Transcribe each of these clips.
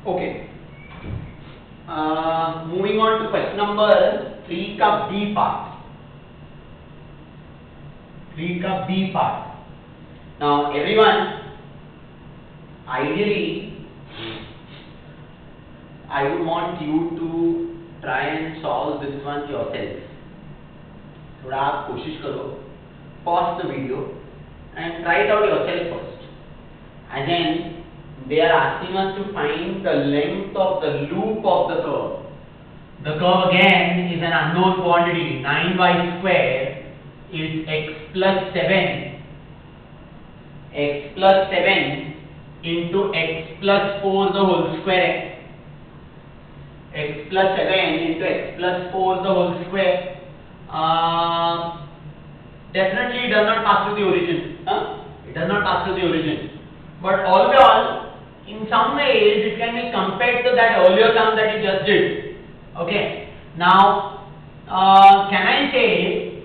Okay. Moving on to question number 3 का B part. 3 का B part. Now everyone, ideally I would want you to try and solve this one yourself. थोड़ा आप कोशिश करो, pause the video and try it out yourself first. And then they are asking us to find the length of the loop of the curve. The curve again is an unknown quantity. 9y square is x plus 7. X plus 7 into x plus 4 the whole square. X plus 7 into x plus 4 the whole square. Definitely it does not pass through the origin. It does not pass through the origin. But all in all, in some ways it can be compared to that earlier sum that you just did. Okay. Now, can I say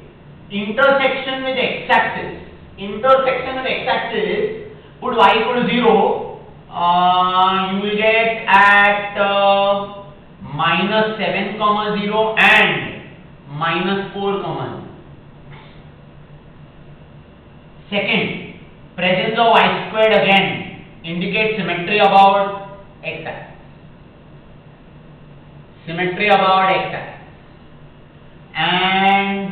intersection with x-axis? Intersection with x-axis, put y equal to 0. You will get at minus 7 comma 0 and minus 4 comma 0. Second, presence of y squared again indicates symmetry about x-axis. Symmetry about x-axis. And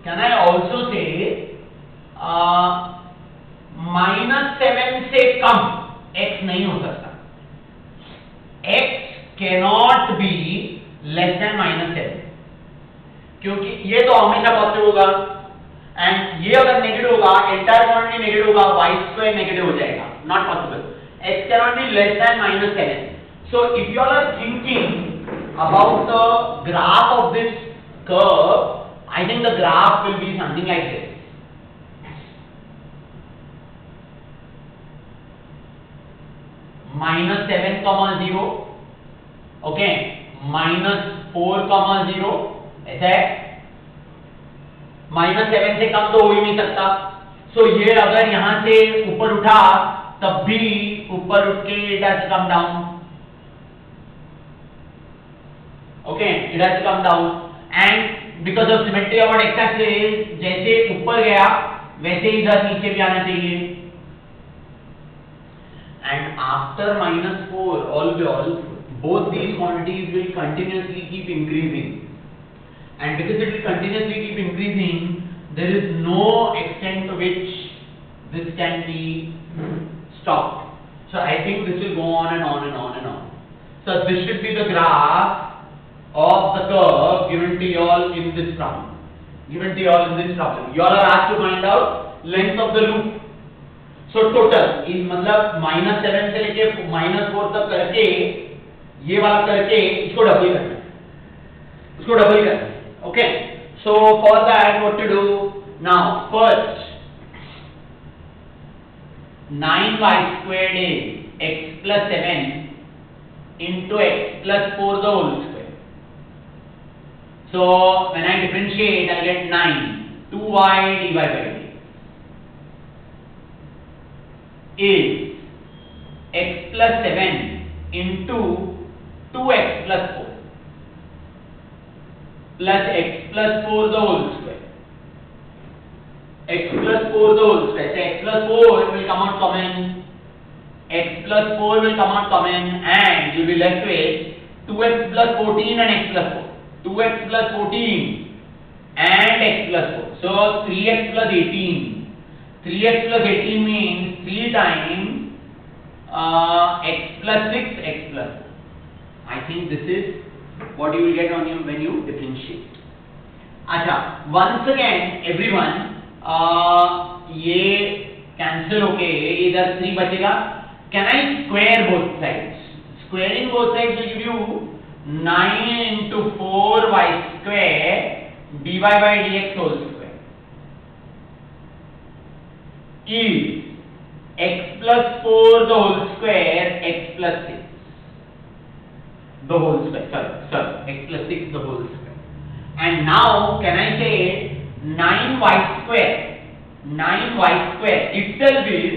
can I also say minus 7 से कम x नहीं हो सकता. x cannot be less than minus 7 क्योंकि ये तो हमेशा positive होगा and ये अगर नेगेटिव होगा एंटायर क्वांटिटी नेगेटिव होगा y स्क्वायर नेगेटिव हो जाएगा. Not possible. X cannot be less than minus 7. So if you all are thinking about the graph of this curve, I think the graph will be something like this. Minus 7 comma 0. Okay. Minus 4 comma 0. ऐसा है. Minus 7 से कम तो हो ही नहीं सकता. So ये अगर यहाँ से ऊपर उठा तब भी ऊपर उठ के it has to come down. Okay, it has to come down. And because of symmetry about x-axis, जैसे ऊपर गया वैसे इधर नीचे भी आना चाहिए. And after minus 4, all both these quantities will continuously keep increasing. And because it will continuously keep increasing, there is no extent to which this can be stopped. So I think this will go on and on and on and on. So this should be the graph of the curve given to you all in this problem. Given to you all in this problem. You all are asked to find out length of the loop. So total is मतलब minus 7 से लेके minus 4 तक करके ये वाला करके इसको double करना है. इसको डबल करना है. Okay. So for that what to do? Now first 9y squared is x plus 7 into x plus 4 the whole square. So when I differentiate I get 9. 2y dy by dx is x plus 7 into 2x plus 4 plus x plus 4 the whole square. X plus 4 the whole square. So x plus 4 will come out common. X plus 4 will come out common and you will be left with 2x plus 14 and x plus 4. 2x plus 14 and x plus 4. So 3x plus 18. 3x plus 18 means 3 times x plus 6 x plus 4. I think this is what you will get on you when you differentiate. अच्छा, once again everyone ये cancel होके इधर 3 बचेगा. Can I square both sides? Squaring both sides will give you 9 into 4y square dy by dx whole square is x plus 4 the whole square x plus 6 the whole square. Sorry, x plus 6 the whole square. And now can I say 9y square itself is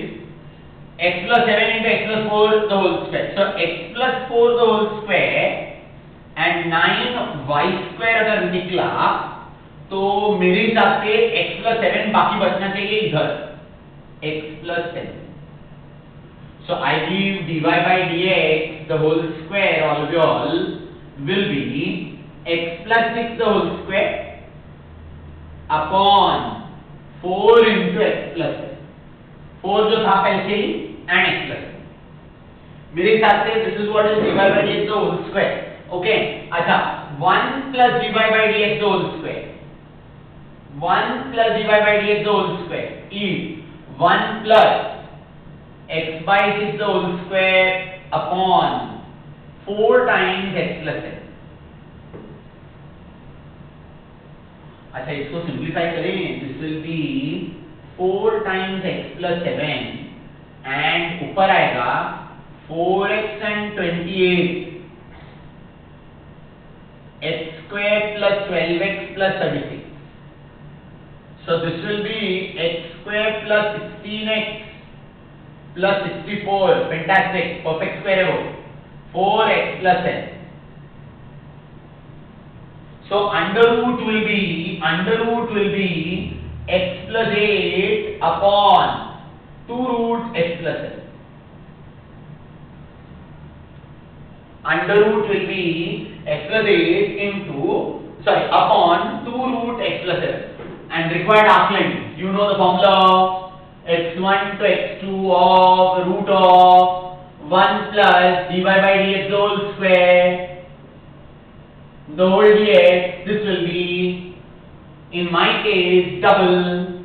x plus 7 into x plus 4 the whole square. So x plus 4 the whole square and 9y square अगर निकला तो मेरे हिसाब से x plus 7 बाकी बचना चाहिए इधर x plus 7. So I give dy by dx the whole square all will be x plus 6 the whole square upon 4 into x plus 7. 4 जो था पहले से ही and x plus 7. मेरे हिसाब से this is what is dy by dx the whole square. Okay. अच्छा 1 plus dy by dx the whole square. 1 plus dy by dx the whole square is 1 plus x by 6 the whole square upon 4 times x plus 7. अच्छा इसको simplify करें this will be 4 times x plus 7 and ऊपर आएगा 4x and 28 x square plus 12x plus 36. So this will be x square plus 16x plus 64. Fantastic. Perfect square है वो 4x plus 10. So under root will be x plus 8 upon 2 root x plus 7. Under root will be x plus 8 upon 2 root x plus 7. And required arc length. You know the formula x1 to x2 of root of 1 plus dy by dx whole square. The whole dx, this will be in my case double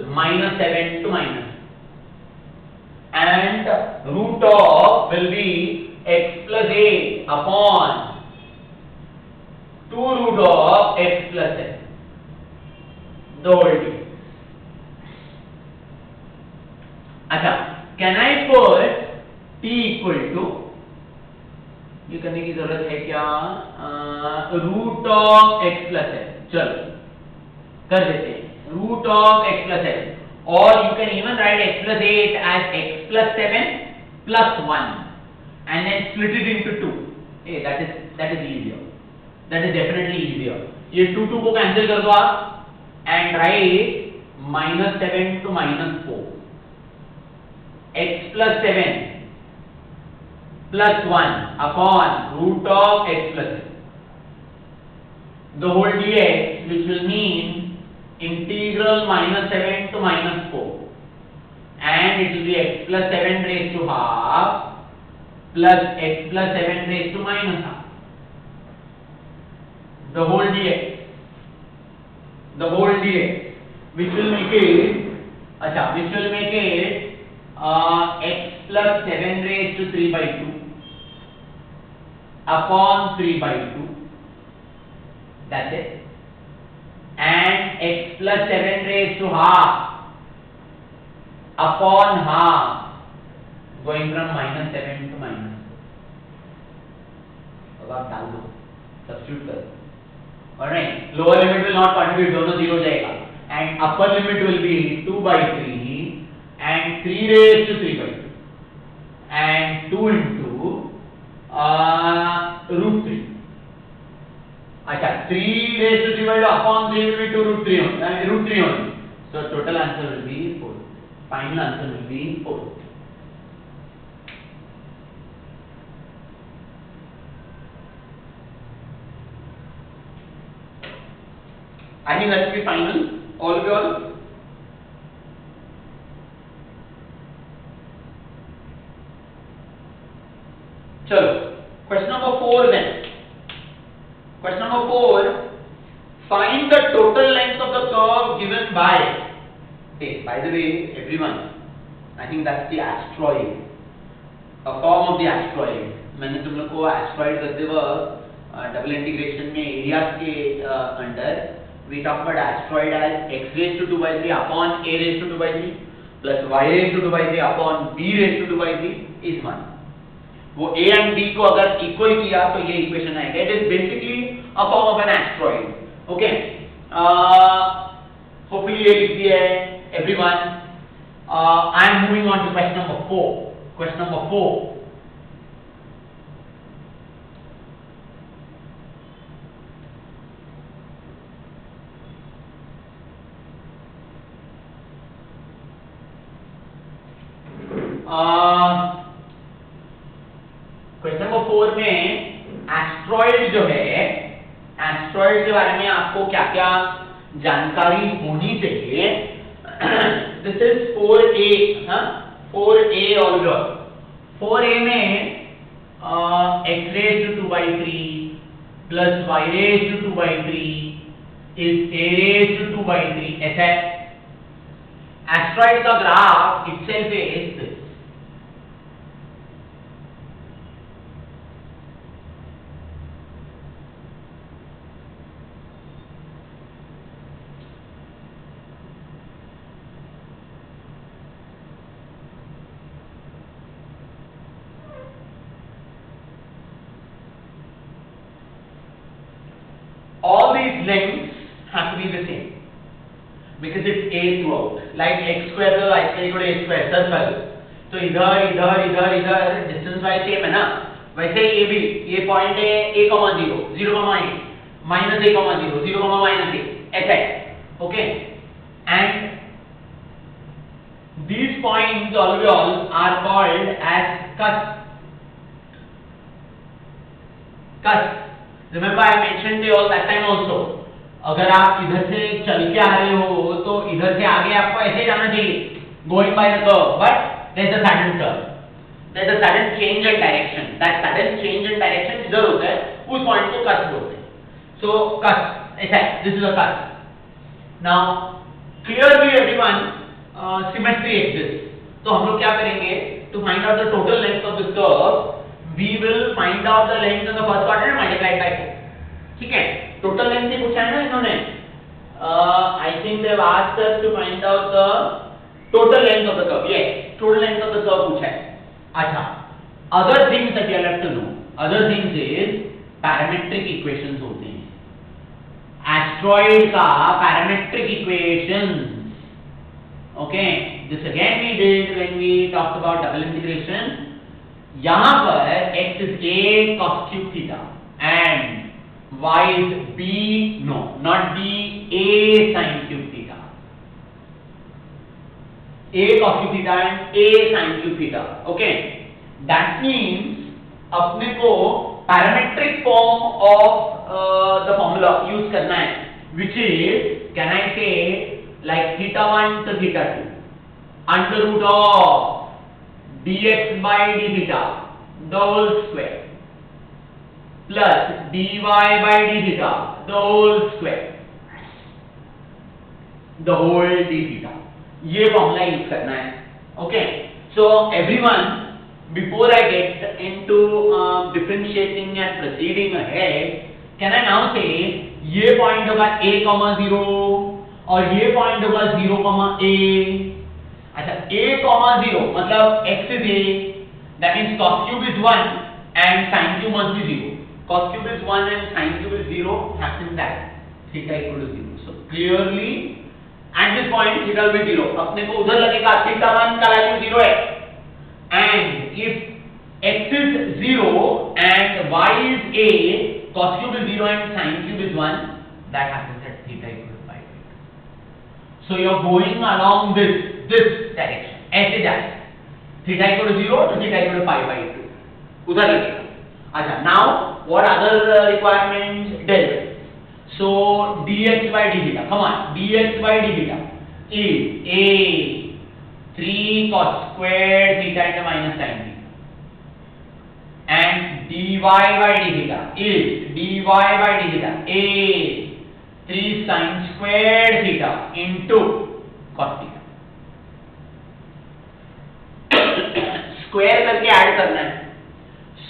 minus 7 to minus, and root of will be x plus 8 upon 2 root of x plus 7. The whole dx. अच्छा, can I put t equal to, ये करने की जरूरत है क्या, root of x plus है. चलो कर देते हैं रूट ऑफ x प्लस है, और you can even right x plus 8 as x plus 7 plus 1 and then split it into 2. Hey, that is easier. That is definitely easier. ये 2 को cancel कर दो आप and write minus 7 to minus 4. x plus 7 plus 1 upon root of x plus 7. The whole dx, which will mean integral minus 7 to minus 4, and it will be x plus 7 raised to half plus x plus 7 raised to minus half. The whole dx, which will make it, x plus 7 raised to 3 by 2 upon 3 by 2. That's it. And x plus 7 raised to half upon half, going from minus 7 to minus 4. अब आप डाल दो, substitute करो. Alright, lower limit will not contribute, दोनों 0 हो जाएगा, and upper limit will be 2 by 3 and 3 raised to 3 by 2 and 2 into root 3. अच्छा, 3 raised to 3 by 2 upon 3 will be 2 root 3 only. So total answer will be 4. Final answer will be 4. I think that will be final. All of you all. Chalo, question number 4 then. Question number 4. Find the total length of the curve given by. Okay, by the way, everyone, I think that's the asteroid, a form of the asteroid. मैंने तुम लोग को asteroid करते वक्त double integration में areas के under we talk about asteroid as x raised to 2 by 3 upon a raised to 2 by 3 plus y raised to 2 by 3 upon b raised to 2 by 3 is 1. वो a and b को अगर equal किया तो ये equation आएगा. It is basically a form of an asteroid. Okay. Hopefully ये लिख दिया है. everyone. I am moving on to question number 4. Question number 4. Question number 4 में एस्ट्रॉइड जो है, एस्ट्रॉइड के बारे में आपको क्या क्या जानकारी होनी चाहिए. This is 4a, 4a already. 4a में x raised to 2 by 3 plus y raised to 2 by 3 is a raised to 2 by 3. ऐसा है. एस्ट्रॉइड का graph itself is this. All these lengths have to be the same because it's a throughout. Like x square plus y square equal to a square, circle. तो इधर इधर इधर इधर distance wise same है ना. वैसे ये भी, ये पॉइंट है a, 0, 0, a, minus a, 0, 0, minus a, ऐसा है. Okay. And these points all are called as cusp. Cusp. Remember I mentioned you all that time also. अगर आप इधर से चल के आ रहे हो तो इधर से आगे आपको ऐसे जाना चाहिए, going by the curve, but there's a sudden turn, there's a sudden change in direction. That sudden change in direction इधर होता है, उस पॉइंट को cusp बोलते हैं. So cusp ऐसा है, this is a cusp. Now clearly everyone, symmetry exists. तो हम लोग क्या करेंगे? To find out the total length of this curve, we will find out the length in the first quadrant multiplied by 4. ठीक है. Total length ही पूछा है ना इन्होंने. I think they have asked us to find out the total length of the curve. Yes, total length of the curve पूछा है. अच्छा, other things that you have to know, other things is parametric equations होते हैं. Asteroid का parametric equations. Okay, this again we did when we talked about double integration. यहाँ पर x is a cos cube theta and y is b, no, not b, a sin cube theta. A cos cube theta and a sin cube theta. Okay, that means अपने को parametric form of the formula use करना है, which is, can I say like theta 1 to theta 2 under root of dx by d theta the whole square plus dy by d theta the whole square the whole d theta. ये formula use करना है. Okay. So everyone, before I get into differentiating and proceeding ahead, can I now से ये point होगा a, 0 और ये point होगा 0, a. अच्छा, a, 0 मतलब x is a, that means cos cube is 1 and sin cube must be 0. Cos cube is 1 and sin cube is 0, happens that theta equal to 0. So clearly at this point theta will be 0. अपने को उधर लगेगा theta 1 का value 0 है, and if x is 0 and y is a, cos cube is 0 and sin cube is 1, that happens at theta equal to 5. So you are going along this direction, ऐसे जाए, theta equal to 0 to theta equal to 5/2, उधर लगेगा. अच्छा, now what other requirements? Del. So dx by d theta, come on, dx by d theta is a 3 cos square theta into minus sin theta, and dy by d theta is dy by d theta a 3 sin square theta into cos theta. Square करके add करना है.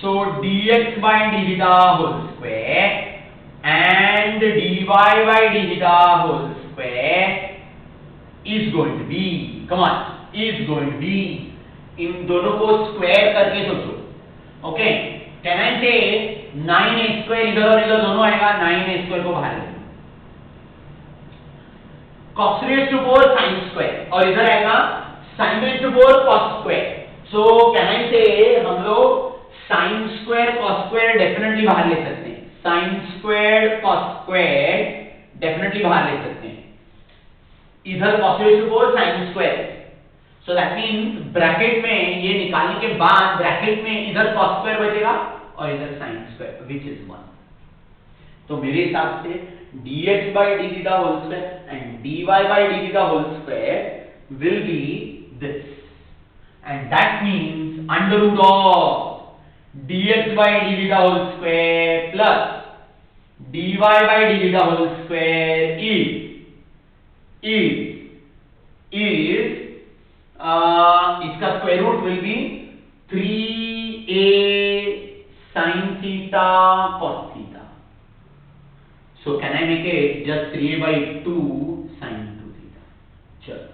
सो dx by d theta whole square and dy by d theta whole square is going to be, come on, is going to be, इन दोनों को square करके सोचो. Okay, can I से 9a² इधर और इधर दोनों आएगा, 9a² को बाहर ले. cos raised to 4 sin square और इधर आएगा sin raised to 4 cos square. So can I say हम लोग sin square cos square definitely बाहर ले सकते हैं. sin square cos square definitely बाहर ले सकते हैं. इधर cos raised to 4 sin square. So that means bracket में ये निकालने के बाद ब्रैकेट में इधर cos square बचेगा और इधर sin square which is 1. तो मेरे हिसाब से dx by d theta whole square and dy by d theta whole square will be this, and that means under root of dx by d theta whole square plus dy by d theta whole square is इसका square root will be 3a sin theta cos theta. So can I make it just 3a by 2 sin 2 theta? चलो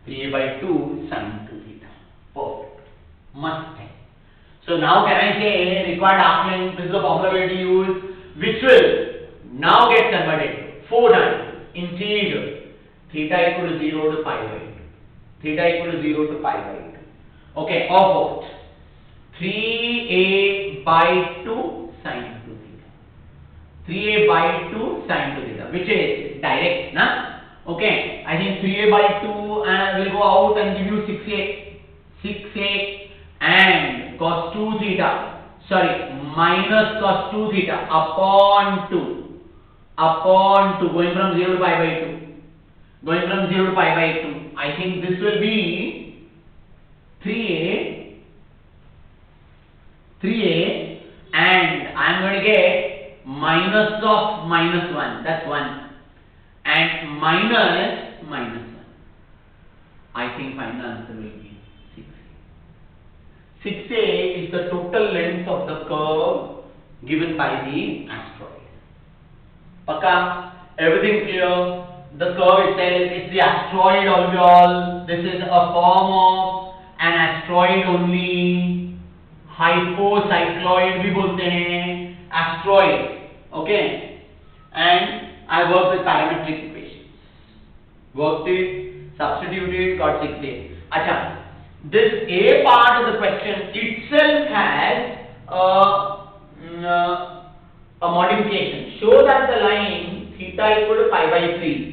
3a by 2 sin 2 theta. Perfect. मस्त है. So now can I say required arc length? This is the formula we have to use, which will now get converted 4 times integer theta equal to 0 to pi by 2. Theta equal to 0 to pi by 2. Okay, of what? 3a by 2 sin 2 theta. 3a by 2 sin 2 theta, which is direct, na? Okay, I think 3a by 2 will go out and give you 6a and cos 2 theta, sorry, minus cos 2 theta upon 2 going from 0 to pi by 2. Going from 0 to pi by 2, I think this will be 3a and I am going to get minus of minus 1, that's 1, and minus 1. I think final answer will be 6a. 6a is the total length of the curve given by the asteroid. Paka, everything clear? The curve itself is the asteroid alveole. This is a form of an asteroid only. Hypocycloid भी बोलते हैं. Asteroid. Okay. And I worked with parametric equations. Worked it, substituted, got 6a. अच्छा. This A part of the question itself has a modification. Show that the line theta equal to pi by 3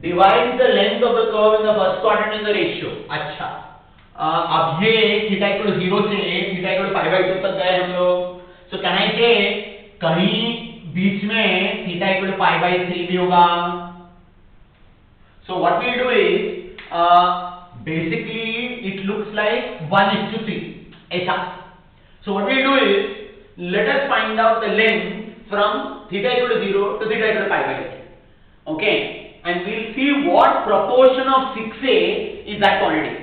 divides the length of the curve in the first quadrant in the ratio. अच्छा, अब ये theta equal to 0 से theta equal to pi by 2 तक गए हम लोग. So can I say कहीं बीच में theta equal to pi by 3 भी होगा. So what we do is basically it looks like 1:3 ऐसा. So what we do is let us find out the length from theta equal to 0 to theta equal to pi by 3. Okay. And we'll see what proportion of 6a is that quantity.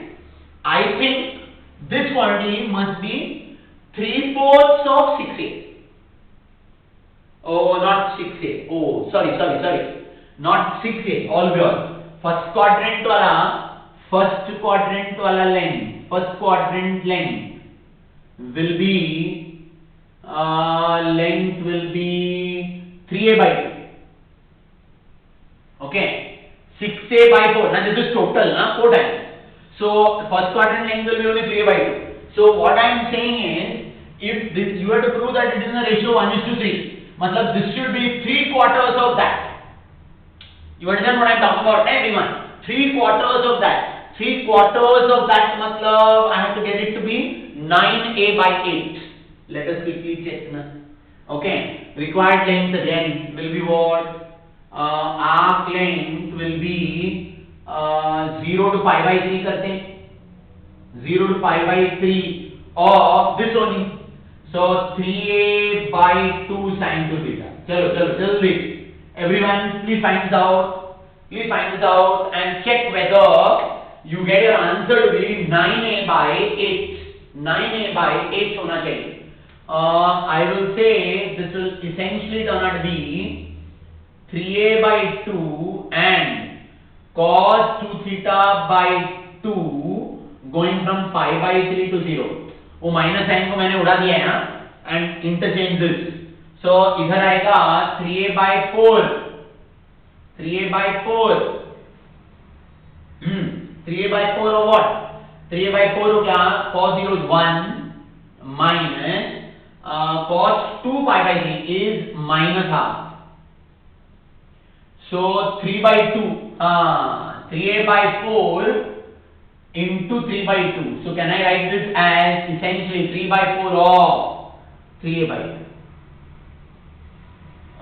I think this quantity must be 3/4 of 6a. Oh, not 6a. Oh, sorry. Not 6a. Alveole. First quadrant length. First quadrant length will be length will be 3a by 2. Okay, 6a by 4. Now this is total, na 4 times. So first quadrant length will be only 3a by 2. So what I am saying is, if this, you have to prove that it is in a ratio 1:3. Matlab this should be 3/4 of that. You understand what I am talking about, everyone? 3/4 of that. 3/4 of that matlab I have to get it to be 9a by 8. Let us quickly check now. Okay, required length again will be what? Arc length will be 0 to pi by 3 करते हैं. 0 to pi by 3 of this only. So 3a by 2 sin 2 theta. चलो everyone please find this out. Please find this out and check whether you get your answer to be 9a by 8. 9a by 8 होना चाहिए. I will say this will essentially turn out to be 3a by 2 and cos 2 theta by 2 going from pi by 3 to 0. वो minus sign को मैंने उड़ा दिया है ना, and interchange this. सो इधर आएगा 3a by 4 3a by 4 or what? 3a by 4 हो क्या? cos 0 is 1 minus cos 2 pi by 3 is minus half. So 3 by 2, 3a by 4 into 3 by 2. So can I write this as essentially 3 by 4 of 3a by 2?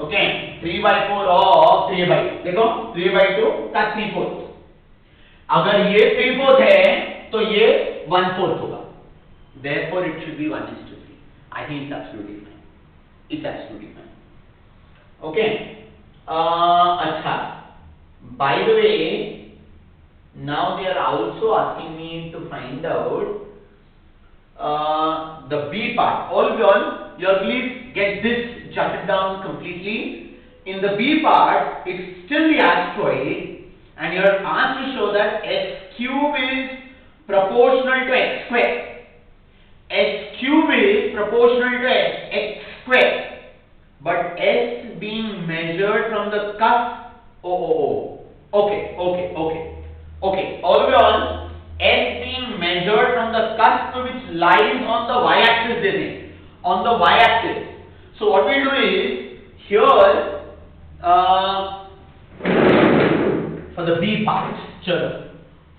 Okay, 3 by 4 of 3a by 2. देखो 3a by 2 का 3/4. अगर ये 3/4 है तो ये 1/4 होगा. Therefore it should be 1:3. I think it's absolutely fine. It's absolutely fine. Okay. अच्छा. By the way, now they are also asking me to find out the B part. All you please get this jotted down completely. In the B part, it's still the asteroid, and you are asked to show that s cube is proportional to x square. S cube is proportional to x square, but s being measured from the cusp. Okay. All the way on, s being measured from the cusp which lies on the y-axis. On the y-axis. So what we do is here for the B part,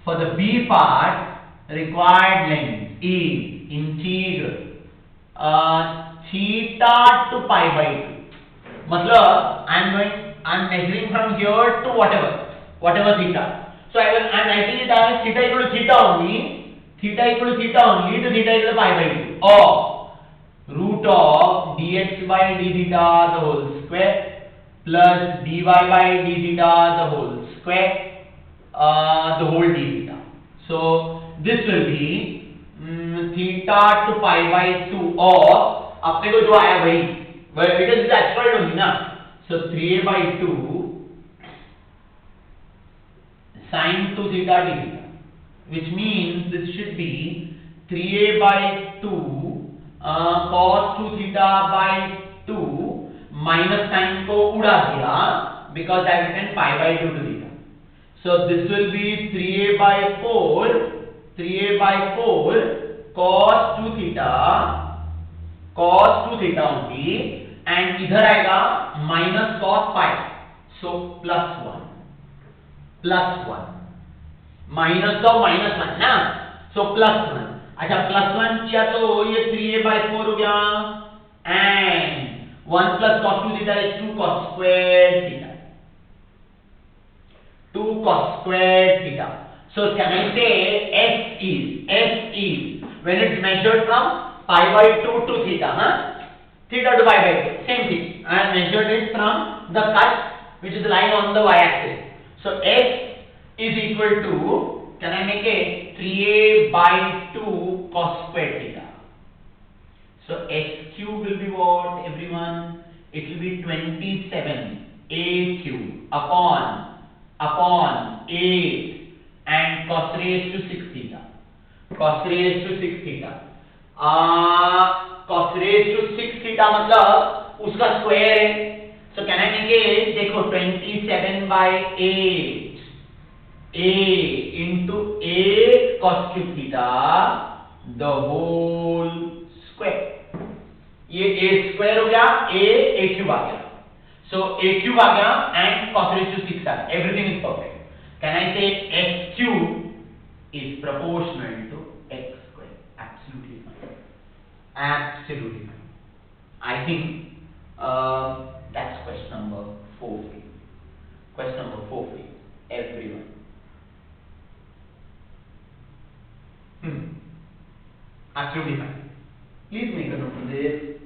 for the B part, required length is integral theta to pi by 2. मतलब I'm measuring from here to whatever theta. So I'm writing it as theta equal to theta only, to theta equal to pi by 2, or root of dx by d theta the whole square plus dy by d theta the whole square, the whole d theta. So this will be theta to pi by 2 or अपने को जो आया वही because it's asteroid only ना. So 3a by 2 sin 2 theta d theta, which means this should be 3a by 2 cos 2 theta by 2 minus sin को उड़ा दिया because I have written pi by 2 to theta. So this will be 3a by 4 cos 2 theta only, and इधर आएगा minus cos pi, so plus 1 minus का -1 ना, so plus 1. अच्छा plus 1 किया तो ये 3a by 4 हो गया, and 1 plus cos 2 theta is 2 cos square theta. 2 cos square theta. So can I say S is when it's measured from pi by 2 to theta, theta to pi by 2, same thing. I have measured it from the cusp which is lying on the y-axis. So S is equal to, can I make it 3a by 2 cos square theta. So S cube will be what, everyone? It will be 27a cube upon 8 and cos raised to 6 theta. Cos raised to 6 theta मतलब उसका square है. So can I make it, देखो 27 by 8 a into 8 cos cube theta the whole square. ये a square हो गया, a cube आ गया. So a cube आ गया and cos raised to 6 आ गया. Everything is perfect. Can I say x cube is proportional to x square? Absolutely fine. I think that's question number 4 for you. Question number 4 for you, everyone. Absolutely fine. Please make a note of this.